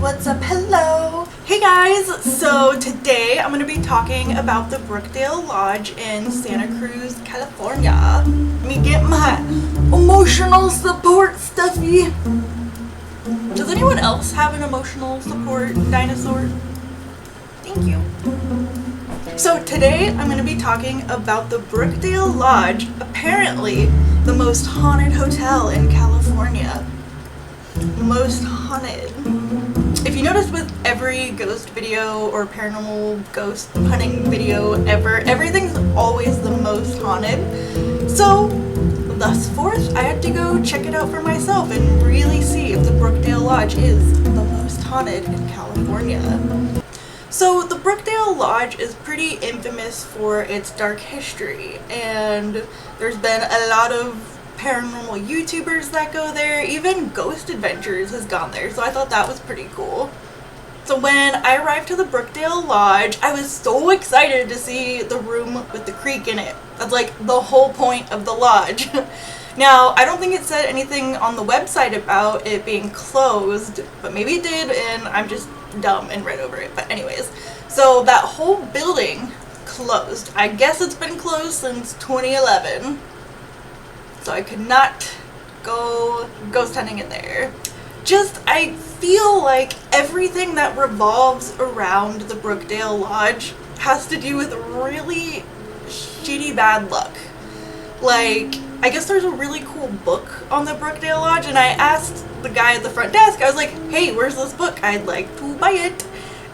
what's up? Hello! Hey guys! So today I'm going to be talking about the Brookdale Lodge in Santa Cruz, California. Let me get my emotional support stuffy. Does anyone else have an emotional support dinosaur? Thank you. So today I'm going to be talking about the Brookdale Lodge, apparently the most haunted hotel in California. Most haunted. If you notice with every ghost video or paranormal ghost hunting video ever, everything's always the most haunted. So thus forth, I had to go check it out for myself and really see if the Brookdale Lodge is the most haunted in California. So the Brookdale Lodge is pretty infamous for its dark history, and there's been a lot of paranormal YouTubers that go there. Even Ghost Adventures has gone there, so I thought that was pretty cool. So when I arrived to the Brookdale Lodge, I was so excited to see the room with the creek in it. That's like the whole point of the lodge. Now, I don't think it said anything on the website about it being closed, but maybe it did and I'm just dumb and read over it. But anyways, so that whole building closed. I guess it's been closed since 2011. So I could not go ghost hunting in there. I feel like everything that revolves around the Brookdale Lodge has to do with really shitty bad luck. Like, I guess there's a really cool book on the Brookdale Lodge, and I asked the guy at the front desk, I was like, hey, where's this book? I'd like to buy it.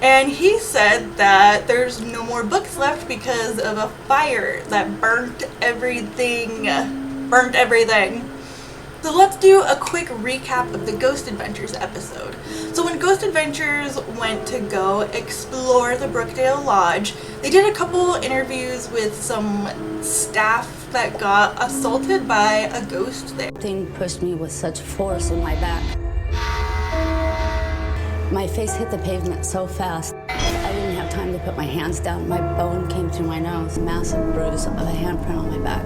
And he said that there's no more books left because of a fire that burnt everything. So let's do a quick recap of the Ghost Adventures episode. So when Ghost Adventures went to go explore the Brookdale Lodge, they did a couple interviews with some staff that got assaulted by a ghost there. Thing pushed me with such force in my back. My face hit the pavement so fast, I didn't have time to put my hands down. My bone came through my nose, massive bruise of a handprint on my back.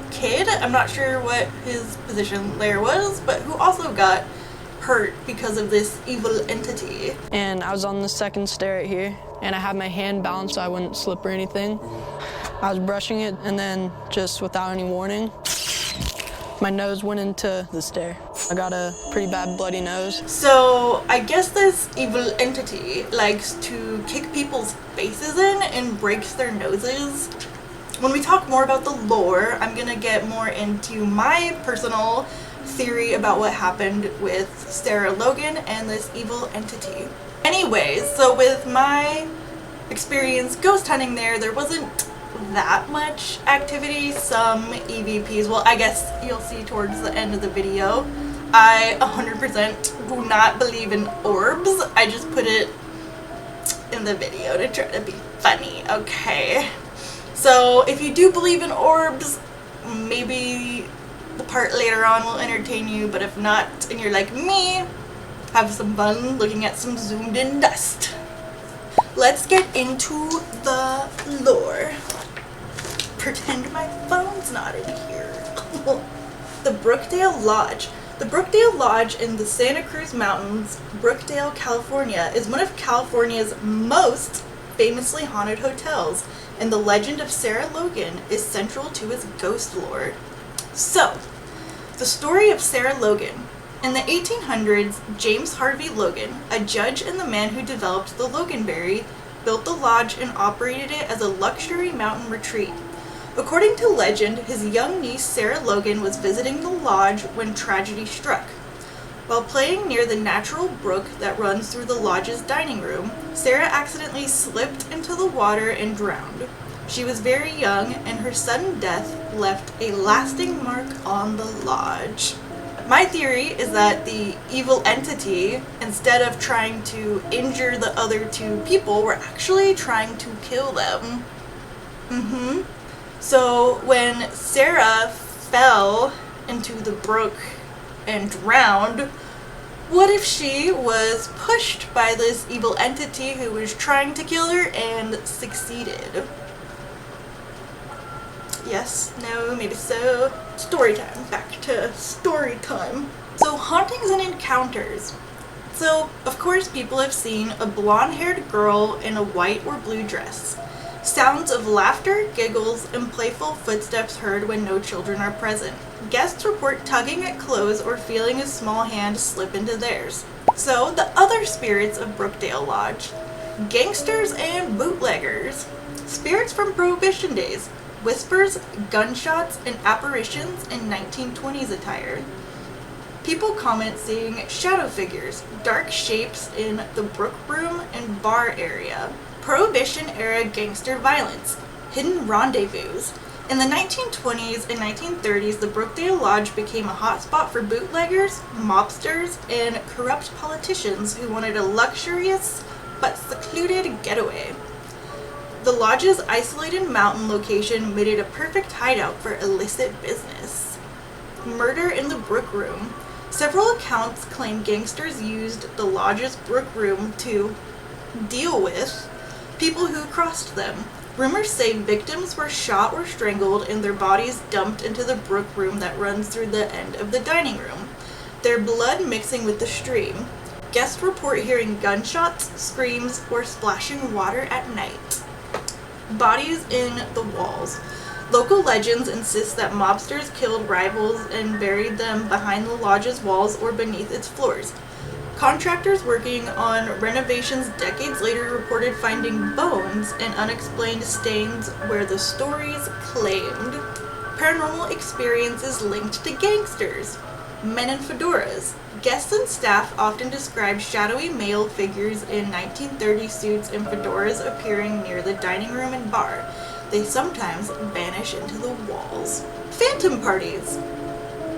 Kid, I'm not sure what his position there was, but who also got hurt because of this evil entity. And I was on the second stair right here, and I had my hand balanced so I wouldn't slip or anything. I was brushing it, and then just without any warning, my nose went into the stair. I got a pretty bad bloody nose. So I guess this evil entity likes to kick people's faces in and breaks their noses. When we talk more about the lore, I'm going to get more into my personal theory about what happened with Sarah Logan and this evil entity. Anyways, so with my experience ghost hunting there wasn't that much activity. Some EVPs, well, I guess you'll see towards the end of the video. I 100% do not believe in orbs. I just put it in the video to try to be funny, okay? So if you do believe in orbs, maybe the part later on will entertain you, but if not, and you're like me, have some fun looking at some zoomed in dust. Let's get into the lore. Pretend my phone's not in here. The Brookdale Lodge. The Brookdale Lodge in the Santa Cruz Mountains, Brookdale, California, is one of California's most famously haunted hotels, and the legend of Sarah Logan is central to its ghost lore. So, the story of Sarah Logan. In the 1800s, James Harvey Logan, a judge and the man who developed the Loganberry, built the lodge and operated it as a luxury mountain retreat. According to legend, his young niece Sarah Logan was visiting the lodge when tragedy struck. While playing near the natural brook that runs through the lodge's dining room, Sarah accidentally slipped into the water and drowned. She was very young, and her sudden death left a lasting mark on the lodge. My theory is that the evil entity, instead of trying to injure the other two people, were actually trying to kill them. So when Sarah fell into the brook and drowned, what if she was pushed by this evil entity who was trying to kill her and succeeded? Yes, no, maybe so. Story time. Back to story time. So, hauntings and encounters. So, of course, people have seen a blonde-haired girl in a white or blue dress. Sounds of laughter, giggles, and playful footsteps heard when no children are present. Guests report tugging at clothes or feeling a small hand slip into theirs. So, the other spirits of Brookdale Lodge. Gangsters and bootleggers. Spirits from Prohibition days. Whispers, gunshots, and apparitions in 1920s attire. People comment seeing shadow figures, dark shapes in the Brook Room and bar area. Prohibition-era gangster violence, hidden rendezvous. In the 1920s and 1930s, the Brookdale Lodge became a hotspot for bootleggers, mobsters, and corrupt politicians who wanted a luxurious but secluded getaway. The lodge's isolated mountain location made it a perfect hideout for illicit business. Murder in the Brook Room. Several accounts claim gangsters used the lodge's Brook Room to deal with people who crossed them. Rumors say victims were shot or strangled and their bodies dumped into the Brook Room that runs through the end of the dining room, their blood mixing with the stream. Guests report hearing gunshots, screams, or splashing water at night. Bodies in the walls. Local legends insist that mobsters killed rivals and buried them behind the lodge's walls or beneath its floors. Contractors working on renovations decades later reported finding bones and unexplained stains where the stories claimed. Paranormal experiences linked to gangsters. Men in fedoras. Guests and staff often describe shadowy male figures in 1930 suits and fedoras appearing near the dining room and bar. They sometimes vanish into the walls. Phantom parties.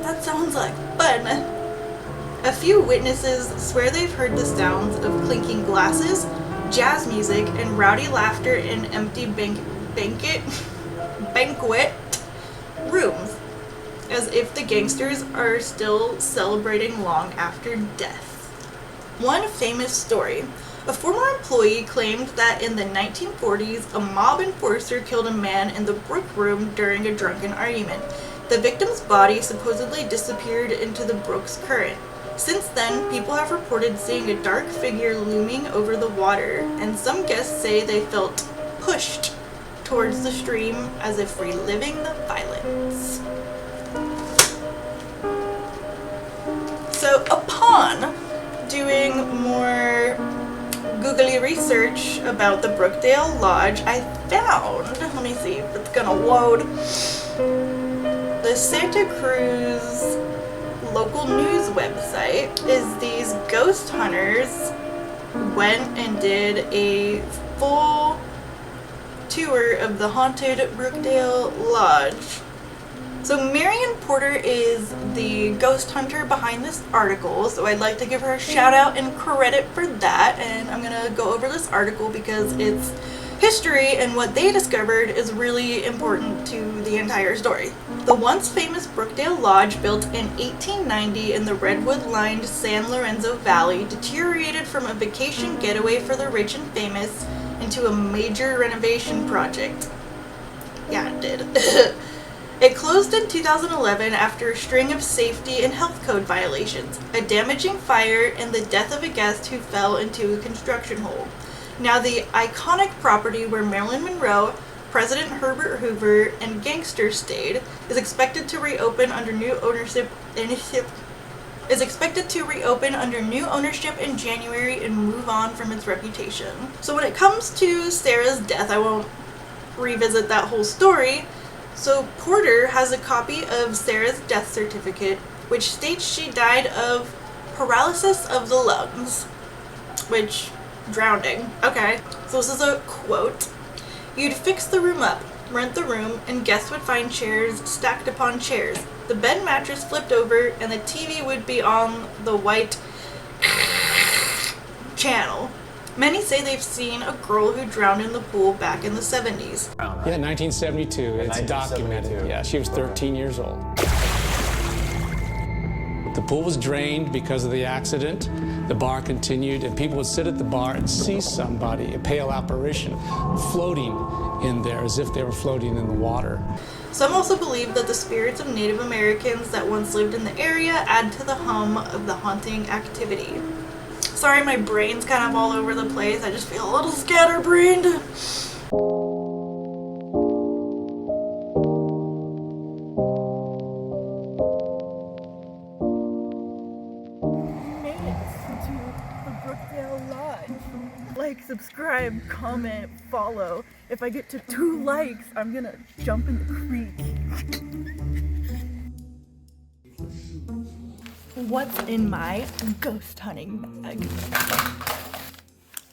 That sounds like fun. A few witnesses swear they've heard the sounds of clinking glasses, jazz music, and rowdy laughter in empty banquet rooms, as if the gangsters are still celebrating long after death. One famous story. A former employee claimed that in the 1940s, a mob enforcer killed a man in the Brook Room during a drunken argument. The victim's body supposedly disappeared into the Brook's current. Since then, people have reported seeing a dark figure looming over the water, and some guests say they felt pushed towards the stream as if reliving the violence. So, upon doing more googly research about the Brookdale Lodge, I found, let me see if it's gonna load, the Santa Cruz local news website is these ghost hunters went and did a full tour of the haunted Brookdale Lodge. So Marion Porter is the ghost hunter behind this article, so I'd like to give her a shout out and credit for that, and I'm gonna go over this article because it's history and what they discovered is really important to the entire story. The once famous Brookdale Lodge, built in 1890 in the redwood-lined San Lorenzo Valley, deteriorated from a vacation getaway for the rich and famous into a major renovation project. Yeah, it did. It closed in 2011 after a string of safety and health code violations, a damaging fire, and the death of a guest who fell into a construction hole. Now the iconic property where Marilyn Monroe, President Herbert Hoover, and gangsters stayed is expected to reopen under new ownership in January and move on from its reputation. So when it comes to Sarah's death, I won't revisit that whole story. So Porter has a copy of Sarah's death certificate, which states she died of paralysis of the lungs, which, drowning. Okay, so this is a quote. You'd fix the room up, rent the room, and guests would find chairs stacked upon chairs. The bed mattress flipped over, and the TV would be on the white channel. Many say they've seen a girl who drowned in the pool back in the 70s. Yeah, 1972. It's documented. Yeah, she was 13 years old. The pool was drained because of the accident. The bar continued, and people would sit at the bar and see somebody, a pale apparition, floating in there as if they were floating in the water. Some also believe that the spirits of Native Americans that once lived in the area add to the hum of the haunting activity. Sorry, my brain's kind of all over the place. I just feel a little scatterbrained. Made it to the Brookdale Lodge. Like, subscribe, comment, follow. If I get to 2 likes, I'm gonna jump in the creek. What's in my ghost hunting bag?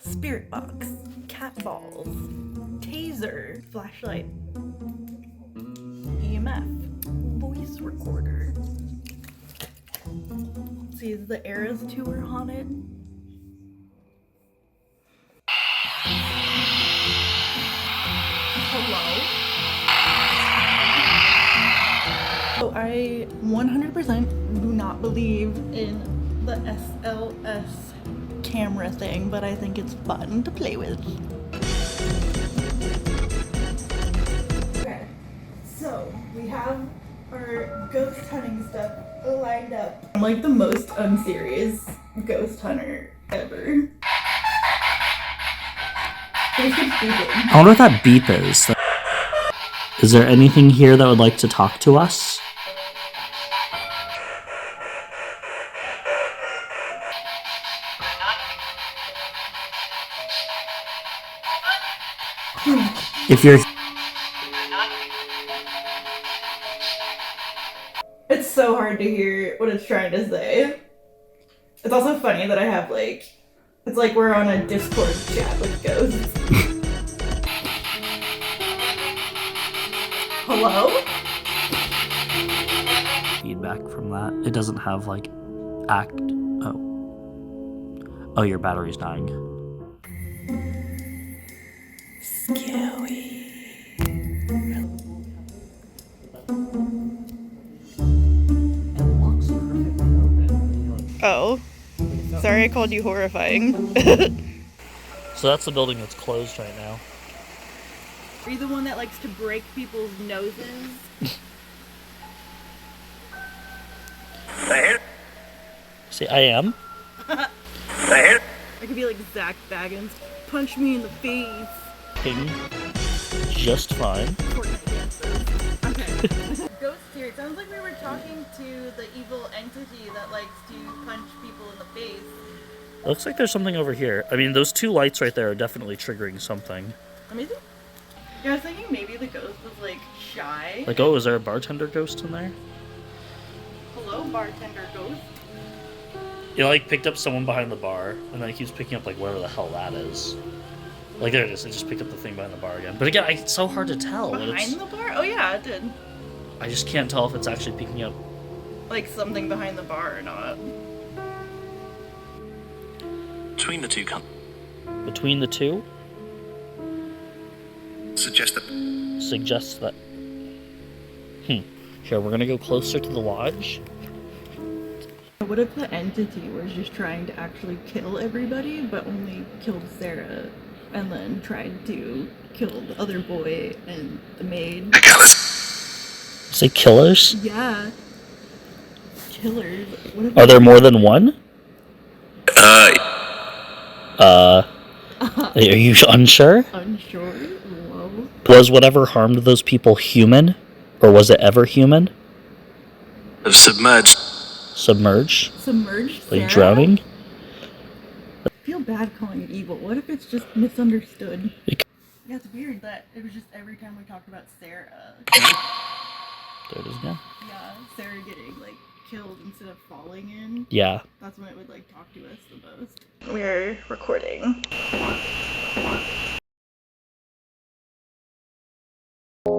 Spirit box, cat balls, taser, flashlight, EMF, voice recorder. Let's see, is the Eras tour haunted? Hello? So I 100% do not believe in the SLS camera thing, but I think it's fun to play with. Okay, so we have our ghost hunting stuff lined up. I'm like the most unserious ghost hunter ever. I wonder what that beep is. Is there anything here that would like to talk to us? If you're... It's so hard to hear what it's trying to say. It's also funny that I have like, it's like we're on a Discord chat with ghosts. Hello? feedback from that. It doesn't have like Oh, your battery's dying. Scary. Oh. Sorry I called you horrifying. So that's the building that's closed right now. Are you the one that likes to break people's noses? See, I am. I could be like Zach Baggins. Punch me in the face. Ping. Just fine. Okay. Ghost here. It sounds like we were talking to the evil entity that likes to punch people in the face. It looks like there's something over here. I mean, those two lights right there are definitely triggering something. Amazing. Yeah, I was thinking maybe the ghost was like shy. Like, oh, is there a bartender ghost in there? Hello, bartender ghost. He like picked up someone behind the bar, and then he keeps picking up like whatever the hell that is. Like there it is. It just picked up the thing behind the bar again. But again, it's so hard to tell. Behind the bar? Oh yeah, it did. I just can't tell if it's actually picking up like something behind the bar or not. Between the two between the two. suggests That. Here, we're gonna go closer to the lodge. What if the entity was just trying to actually kill everybody, but only killed Sarah, and then tried to kill the other boy and the maid? Say killers? Yeah. Killers. What if Are there more than one? Are you unsure? Unsure? Whoa. Was whatever harmed those people human? Or was it ever human? of submerged. Submerged? Submerged Sarah? Like drowning? I feel bad calling it evil. What if it's just misunderstood? Yeah, it's weird that it was just every time we talked about Sarah. there it is again. Yeah, Sarah getting like killed instead of falling in. Yeah. That's when it would like talk to us the most. We're recording.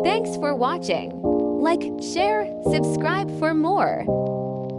Thanks for watching. Like, share, subscribe for more.